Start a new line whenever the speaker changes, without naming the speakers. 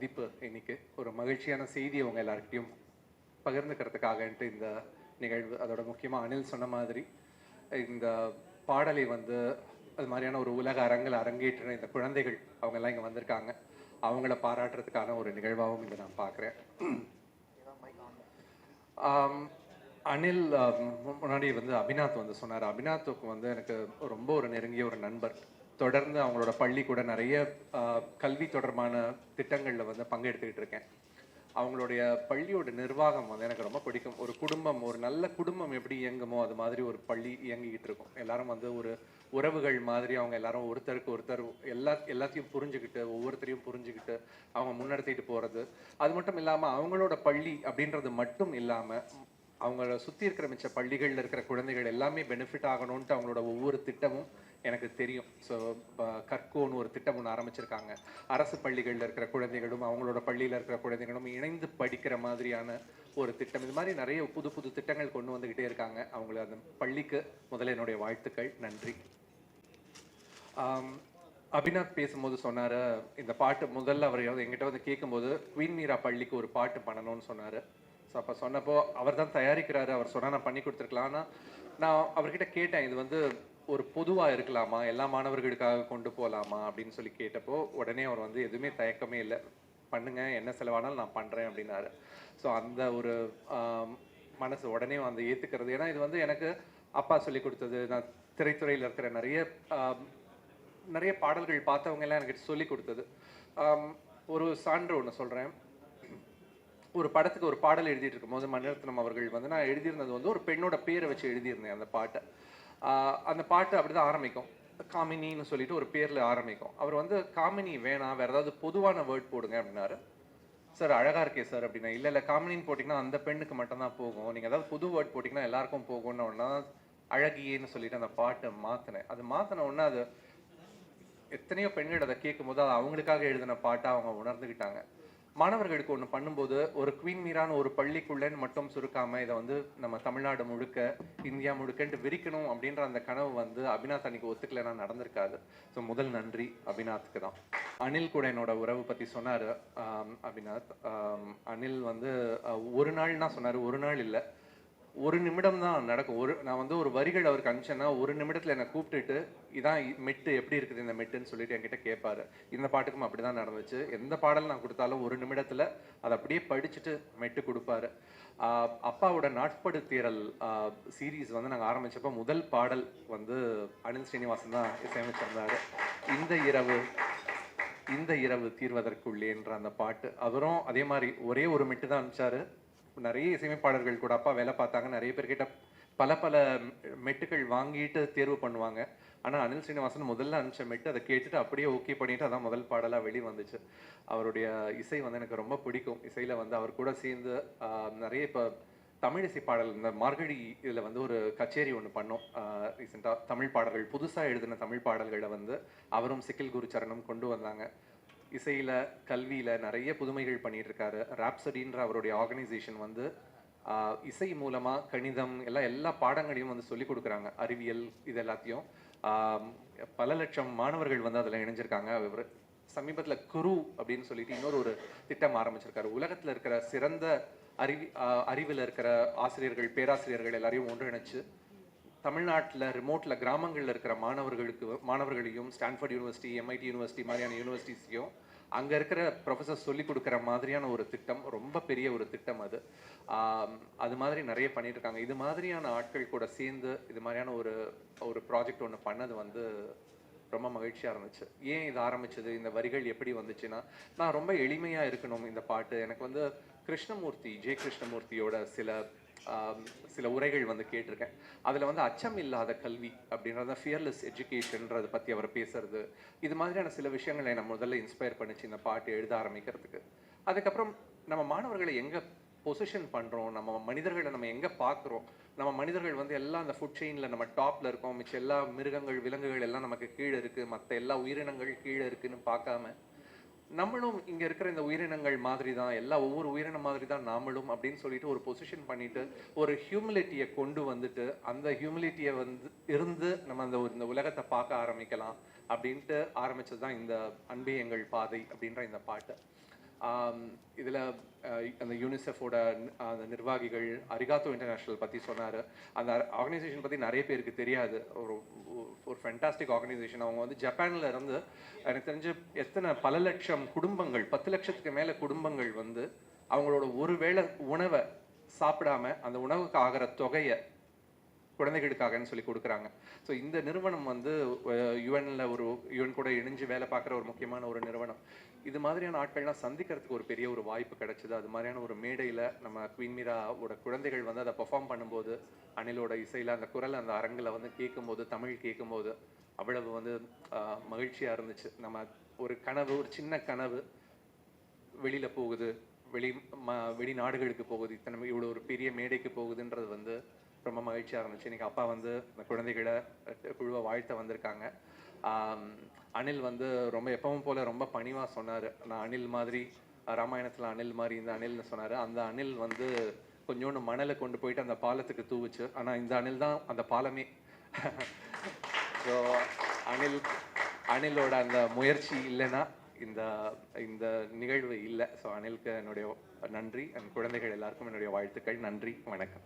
சந்திப்பு இன்னைக்கு ஒரு மகிழ்ச்சியான செய்தி அவங்க எல்லார்கிட்டையும் பகிர்ந்துக்கிறதுக்காகன்ட்டு இந்த நிகழ்வு. அதோட முக்கியமாக அனில் சொன்ன மாதிரி இந்த பாடலை வந்து அது மாதிரியான ஒரு உலக அரங்கில் அரங்கேற்றின இந்த குழந்தைகள் அவங்க எல்லாம் இங்கே வந்திருக்காங்க. அவங்கள பாராட்டுறதுக்கான ஒரு நிகழ்வாகவும் இதை நான் பார்க்குறேன். அனில் முன்னாடி வந்து அபிநாத் வந்து சொன்னார். அபிநாத்துக்கு வந்து எனக்கு ரொம்ப ஒரு நெருங்கிய ஒரு நண்பர். தொடர்ந்து அவங்களோட பள்ளி கூட நிறைய கல்வி தொடர்பான திட்டங்களில் வந்து பங்கெடுத்துக்கிட்டு இருக்கேன். அவங்களுடைய பள்ளியோட நிர்வாகம் வந்து எனக்கு ரொம்ப பிடிக்கும். ஒரு குடும்பம், ஒரு நல்ல குடும்பம் எப்படி இயங்குமோ அது மாதிரி ஒரு பள்ளி இயங்கிக்கிட்டு இருக்கும். எல்லாரும் வந்து ஒரு உறவுகள் மாதிரி அவங்க எல்லாரும் ஒருத்தருக்கு ஒருத்தர் எல்லாத்தையும் புரிஞ்சுக்கிட்டு, ஒவ்வொருத்தரையும் புரிஞ்சுக்கிட்டு அவங்க முன்னெடுத்திட்டு போகிறது. அது மட்டும் இல்லாமல் அவங்களோட பள்ளி அப்படின்றது மட்டும் இல்லாமல் அவங்கள சுற்றி இருக்கிற மிச்ச பள்ளிகளில் இருக்கிற குழந்தைகள் எல்லாமே பெனிஃபிட் ஆகணும்ன்ட்டு அவங்களோட ஒவ்வொரு திட்டமும் எனக்கு தெரியும். ஸோ கற்கோன்னு ஒரு திட்டம் ஒன்று ஆரம்பிச்சிருக்காங்க. அரசு பள்ளிகளில் இருக்கிற குழந்தைகளும் அவங்களோட பள்ளியில் இருக்கிற குழந்தைகளும் இணைந்து படிக்கிற மாதிரியான ஒரு திட்டம். இது மாதிரி நிறைய புது புது திட்டங்கள் கொண்டு வந்துக்கிட்டே இருக்காங்க. அவங்கள அந்த பள்ளிக்கு முதல்ல என்னுடைய வாழ்த்துக்கள், நன்றி. அபிநாத் பேசும்போது சொன்னார், இந்த பாட்டு முதல்ல அவர் எங்கிட்ட வந்து கேட்கும்போது குவீன் மீரா பள்ளிக்கு ஒரு பாட்டு பண்ணணும்னு சொன்னார். ஸோ அப்போ சொன்னப்போ அவர் தான் தயாரிக்கிறாரு, அவர் சொன்னால் நான் பண்ணி கொடுத்துருக்கலாம். ஆனால் நான் அவர்கிட்ட கேட்டேன், இது வந்து ஒரு பொதுவாக இருக்கலாமா, எல்லா மாணவர்களுக்காக கொண்டு போகலாமா அப்படின்னு சொல்லி கேட்டப்போ உடனே அவர் வந்து எதுவுமே தயக்கமே இல்லை, பண்ணுங்க, என்ன செலவானாலும் நான் பண்ணுறேன் அப்படின்னாரு. ஸோ அந்த ஒரு மனசு உடனே வந்து ஏற்றுக்கிறது. ஏன்னா இது வந்து எனக்கு அப்பா சொல்லி கொடுத்தது, நான் திரைத்துறையில் இருக்கிற நிறைய பாடல்கள் பார்த்தவங்க எல்லாம் எனக்கு சொல்லி கொடுத்தது. ஒரு சான்று ஒன்று சொல்கிறேன். ஒரு படத்துக்கு ஒரு பாடல் எழுதிட்டு இருக்கும்போது மணிரத்னம் அவர்கள் வந்து, நான் எழுதியிருந்தது வந்து ஒரு பெண்ணோட பேரை வச்சு எழுதியிருந்தேன் அந்த பாட்டை. அந்த பாட்டு அப்படிதான் ஆரம்பிக்கும், காமினின்னு சொல்லிட்டு ஒரு பேரில் ஆரம்பிக்கும். அவர் வந்து காமினி வேணாம், வேறு ஏதாவது பொதுவான வேர்ட் போடுங்க அப்படின்னாரு. சார் அழகாக இருக்கே சார் அப்படின்னா, இல்லை காமினின்னு போட்டிங்கன்னா அந்த பெண்ணுக்கு மட்டும்தான் போகும், நீங்கள் ஏதாவது புது வேர்ட் போட்டிங்கன்னா எல்லாருக்கும் போகும்னு ஒன்றா அழகியேன்னு சொல்லிட்டு அந்த பாட்டை மாற்றினேன். அது மாற்றின உடனே அது எத்தனையோ பெண்கள் அதை கேட்கும்போது அது அவங்களுக்காக எழுதின பாட்டாக அவங்க உணர்ந்துக்கிட்டாங்க. மாணவர்களுக்கு ஒன்று பண்ணும்போது ஒரு குவீன் மீரான ஒரு பள்ளிக்குள்ளேன்னு மட்டும் சுருக்காமல் இதை வந்து நம்ம தமிழ்நாடு முழுக்க, இந்தியா முழுக்கன்ட்டு விரிக்கணும் அப்படின்ற அந்த கனவு வந்து அபிநாத் அன்னைக்கு ஒத்துக்கலைன்னா நடந்திருக்காது. ஸோ முதல் நன்றி அபிநாத்துக்கு தான். அனில் கூட என்னோட உறவு பற்றி சொன்னார் அபிநாத். அனில் வந்து ஒரு நாள்னா சொன்னார், ஒரு நாள் இல்லை, ஒரு நிமிடம் தான் நடக்கும். நான் வந்து ஒரு வரிகள் அவருக்கு அனுப்பிச்சேன்னா ஒரு நிமிடத்தில் என்னை கூப்பிட்டுட்டு இதான் மெட்டு எப்படி இருக்குது இந்த மெட்டுன்னு சொல்லிட்டு என்கிட்ட கேட்பாரு. இந்த பாட்டுக்கும் அப்படி தான் நடந்துச்சு. எந்த பாடல் நான் கொடுத்தாலும் ஒரு நிமிடத்தில் அதை அப்படியே படிச்சுட்டு மெட்டு கொடுப்பாரு. அப்பாவோட நாட்படுத்தீரல் சீரீஸ் வந்து நாங்கள் ஆரம்பித்தப்போ முதல் பாடல் வந்து அனில் ஸ்ரீனிவாசன் தான் இசையமைச்சிருந்தாரு. இந்த இரவு தீர்வதற்குள்ளேன்ற அந்த பாட்டு அவரும் அதே மாதிரி ஒரே ஒரு மெட்டு தான் அனுப்பிச்சாரு. நிறைய இசையமைப்பாளர்கள் கூட அப்பா வேலை பார்த்தாங்க, நிறைய பேர்கிட்ட பல மெட்டுகள் வாங்கிட்டு தேர்வு பண்ணுவாங்க. ஆனால் அனில் ஸ்ரீனிவாசன் முதல்ல அனுப்பிச்ச மெட்டு அதை கேட்டுட்டு அப்படியே ஓகே பண்ணிட்டு அதான் முதல் பாடலாக வெளியே வந்துச்சு. அவருடைய இசை வந்து எனக்கு ரொம்ப பிடிக்கும். இசையில் வந்து அவர் கூட சேர்ந்து நிறைய இப்போ தமிழ் இசை பாடல், இந்த மார்கழி இதில் வந்து ஒரு கச்சேரி ஒன்று பண்ணோம் ரீசெண்டாக. தமிழ் பாடல்கள், புதுசாக எழுதின தமிழ் பாடல்களை வந்து அவரும் சிக்கில் குருச்சரணம் கொண்டு வந்தாங்க. இசையில், கல்வியில் நிறைய புதுமைகள் பண்ணிட்டு இருக்காரு. ராப்சடின்ற அவருடைய ஆர்கனைசேஷன் வந்து இசை மூலமாக கணிதம் எல்லா பாடங்களையும் வந்து சொல்லிக் கொடுக்குறாங்க. அறிவியல் இது எல்லாத்தையும் பல லட்சம் மாணவர்கள் வந்து அதில் இணைஞ்சிருக்காங்க. அவர் சமீபத்தில் குரு அப்படின்னு சொல்லிட்டு இன்னொரு ஒரு திட்டம் ஆரம்பிச்சிருக்காரு. உலகத்தில் இருக்கிற சிறந்த அறிவில் இருக்கிற ஆசிரியர்கள், பேராசிரியர்கள் எல்லாரையும் ஒன்றிணைச்சு தமிழ்நாட்டில் ரிமோட்டில் கிராமங்களில் இருக்கிற மாணவர்களையும் ஸ்டான்ஃபோர்ட் யூனிவர்சிட்டி, MIT யூனிவர்சிட்டி மாதிரியான யூனிவர்சிட்டிஸையும் அங்கே இருக்கிற ப்ரொஃபஸர் சொல்லி கொடுக்குற மாதிரியான ஒரு திட்டம், ரொம்ப பெரிய ஒரு திட்டம் அது. அது மாதிரி நிறைய பண்ணிட்டு இருக்காங்க. இது மாதிரியான ஆட்கள் கூட சேர்ந்து இது மாதிரியான ஒரு ப்ராஜெக்ட் ஒன்று பண்ணது வந்து ரொம்ப மகிழ்ச்சியாக இருந்துச்சு. ஏன் இது ஆரம்பிச்சது, இந்த வரிகள் எப்படி வந்துச்சுன்னா, நான் ரொம்ப எளிமையாக இருக்கணும் இந்த பாட்டு. எனக்கு வந்து ஜே கிருஷ்ணமூர்த்தியோட சில உரைகள் வந்து கேட்டிருக்கேன். அதில் வந்து அச்சம் இல்லாத கல்வி அப்படின்றத, ஃபியர்லெஸ் எஜுகேஷன்றதை பற்றி அவர் பேசுறது, இது மாதிரியான சில விஷயங்களை என்னை முதல்ல இன்ஸ்பயர் பண்ணிச்சு இந்த பாட்டு எழுத ஆரம்பிக்கிறதுக்கு. அதுக்கப்புறம் நம்ம மாணவர்களை எங்கே பொசிஷன் பண்ணுறோம், நம்ம மனிதர்களை நம்ம எங்கே பார்க்குறோம், நம்ம மனிதர்கள் வந்து எல்லாம் அந்த ஃபுட் செயினில் நம்ம டாப்பில் இருக்கோம், மிச்சம் எல்லா மிருகங்கள், விலங்குகள் எல்லாம் நமக்கு கீழே இருக்குது, மற்ற எல்லா உயிரினங்கள் கீழே இருக்குதுன்னு பார்க்காம நம்மளும் இங்கே இருக்கிற இந்த உயிரினங்கள் மாதிரி தான், ஒவ்வொரு உயிரினம் மாதிரி தான் நாமளும் அப்படின்னு சொல்லிட்டு ஒரு பொசிஷன் பண்ணிட்டு ஒரு ஹியூமிலிட்டியை கொண்டு வந்துட்டு அந்த ஹியூமிலிட்டியை வந்து இருந்து நம்ம இந்த உலகத்தை பார்க்க ஆரம்பிக்கலாம் அப்படின்ட்டு ஆரம்பிச்சது தான் இந்த அன்பே எங்கள் பாதை அப்படின்ற இந்த பாட்டு. இதில் அந்த யூனிசெஃபோட அந்த நிர்வாகிகள் அரிகாத்தோ இன்டர்நேஷ்னல் பற்றி சொன்னார். அந்த ஆர்கனைசேஷன் பற்றி நிறைய பேருக்கு தெரியாது. ஒரு ஒரு ஃபென்டாஸ்டிக் ஆர்கனைசேஷன். அவங்க வந்து ஜப்பானில் இருந்து எனக்கு தெரிஞ்சு பல லட்சம் குடும்பங்கள், 10 லட்சத்துக்கு மேலே குடும்பங்கள் வந்து அவங்களோட ஒரு வேளை உணவை சாப்பிடாம அந்த உணவுக்கு ஆகிற தொகையை குழந்தைகளுக்காகன்னு சொல்லி கொடுக்குறாங்க. ஸோ இந்த நிறுவனம் வந்து யுஎன்ல யுஎன் கூட இணைஞ்சு வேலை பார்க்குற ஒரு முக்கியமான ஒரு நிறுவனம். இது மாதிரியான ஆட்கள்லாம் சந்திக்கிறதுக்கு ஒரு பெரிய ஒரு வாய்ப்பு கிடைச்சிது. அது மாதிரியான ஒரு மேடையில் நம்ம குவீன் மீராவோட குழந்தைகள் வந்து அதை பெர்ஃபார்ம் பண்ணும்போது, அனிலோட இசையில் அந்த குரல் அந்த அரங்கில் வந்து கேட்கும்போது, தமிழ் கேட்கும்போது அவ்வளவு வந்து மகிழ்ச்சியாக இருந்துச்சு. நம்ம ஒரு கனவு, ஒரு சின்ன கனவு வெளியில் போகுது, வெளிநாடுகளுக்கு போகுது, இவ்வளோ ஒரு பெரிய மேடைக்கு போகுதுன்றது வந்து ரொம்ப மகிழ்ச்சியாக இருந்துச்சு. இன்னைக்கு அப்பா வந்து இந்த குழந்தைகளை குழுவை வாழ்த்த வந்திருக்காங்க. அனில் வந்து ரொம்ப எப்பவும் போல ரொம்ப பணிவாக சொன்னார். நான் அனில் மாதிரி, ராமாயணத்தில் அனில் மாதிரி இந்த அனில்னு சொன்னார். அந்த அனில் வந்து கொஞ்சோண்டு மணலை கொண்டு போயிட்டு அந்த பாலத்துக்கு தூவுச்சு. ஆனால் இந்த அனில் தான் அந்த பாலமே. ஸோ அனிலோட அந்த முயற்சி இல்லைன்னா இந்த இந்த நிகழ்வு இல்லை. ஸோ அனிலுக்கு என்னுடைய நன்றி. என் குழந்தைகள் எல்லாருக்கும் என்னுடைய வாழ்த்துக்கள். நன்றி, வணக்கம்.